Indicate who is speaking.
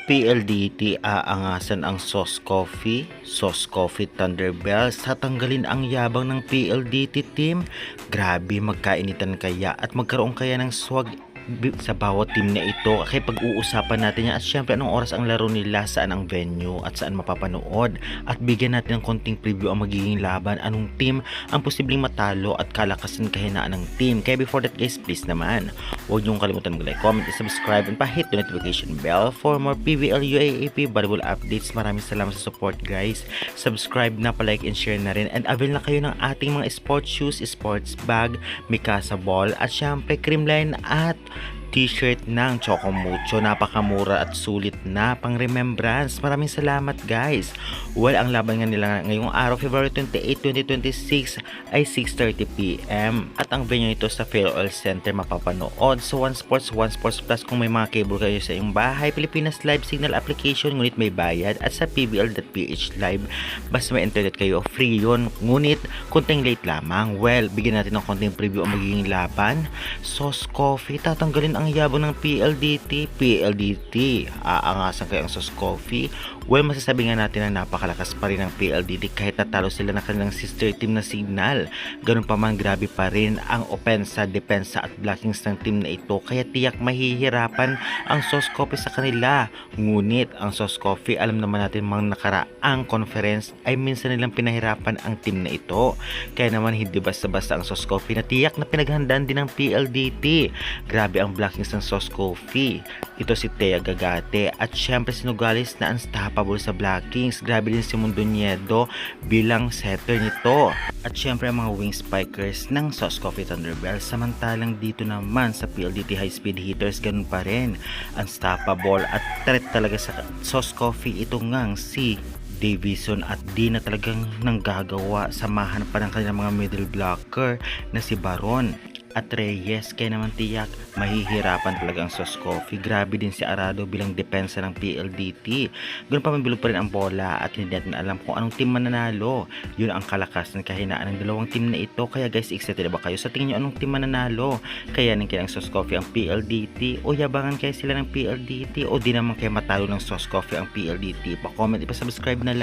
Speaker 1: PLDT aangasan ang Sauce Coffee Thunderbells, tatanggalin ang yabang ng PLDT team. Grabe, magkainitan kaya at magkaroon kaya ng swag sa bawat team na ito. Kaya pag-uusapan natin yan, at syempre anong oras ang laro nila, saan ang venue at saan mapapanood, at bigyan natin ng konting preview ang magiging laban, anong team ang posibleng matalo at kalakasan kahinaan ng team. Kaya before that guys, please naman huwag niyong kalimutan mag-like, comment, and subscribe, and pa-hit the notification bell for more PVL UAAP valuable updates. Maraming salamat sa support guys. Subscribe na, pa-like and share na rin, and avail na kayo ng ating mga sports shoes, sports bag, Mikasa ball, at syempre creamline at t-shirt ng Chocomucho. Napakamura at sulit na pang remembrance. Maraming salamat guys. Well, ang laban nga nila ngayong araw, February 28, 2026 ay 6:30 PM at ang venue nito sa Phil Oil Center mapapanood. So One Sports Plus kung may mga cable kayo sa iyong bahay, Pilipinas Live Signal application ngunit may bayad, at sa pbl.ph live basta may internet kayo, free yun ngunit konting late lamang. Well, bigyan natin ng konting preview ang magiging laban. Sauce Coffee, tatanggalin ang yabang ng PLDT, aangasan kayo ang Sauce Coffee. Well, masasabi nga natin na napakalakas pa rin ng PLDT kahit natalo sila ng kanilang sister team na Signal. Ganun pa man, grabe pa rin ang opensa, depensa at blockings ng team na ito, kaya tiyak mahihirapan ang Sauce Coffee sa kanila. Ngunit ang Sauce Coffee, alam naman natin mga nakaraang conference ay minsan nilang pinahirapan ang team na ito, kaya naman hindi basta-basta ang Sauce Coffee na tiyak na pinaghandaan din ng PLDT. Grabe ang blockings ng Sauce Coffee. Ito si Thea Gagate at syempre sinugalis na unstoppable sa blockings. Grabe din si Mundo Niedo bilang setter nito. At syempre ang mga wing spikers ng Sauce Coffee Thunderbells. Samantalang dito naman sa PLDT high speed hitters, ganun pa rin. Unstoppable at threat talaga sa Sauce Coffee ito ngang si Davison at di na talagang nanggagawa. Samahan pa ng kanilang mga middle blocker na si Baron at Reyes, kaya naman tiyak mahihirapan talaga ang Sauce Coffee. Grabe din si Arado bilang depensa ng PLDT. Ganoon pa, mabilog pa rin ang bola at hindi natin alam kung anong team mananalo. Yun ang kalakasan kahinaan ng dalawang team na ito. Kaya guys, excited ba kayo? Sa tingin nyo anong team mananalo? Kaya ng kailang Sauce Coffee ang PLDT, o yabangan kaya sila ng PLDT, o di naman kaya matalo ng Sauce Coffee ang PLDT? Pa-comment, ipa-subscribe na lang.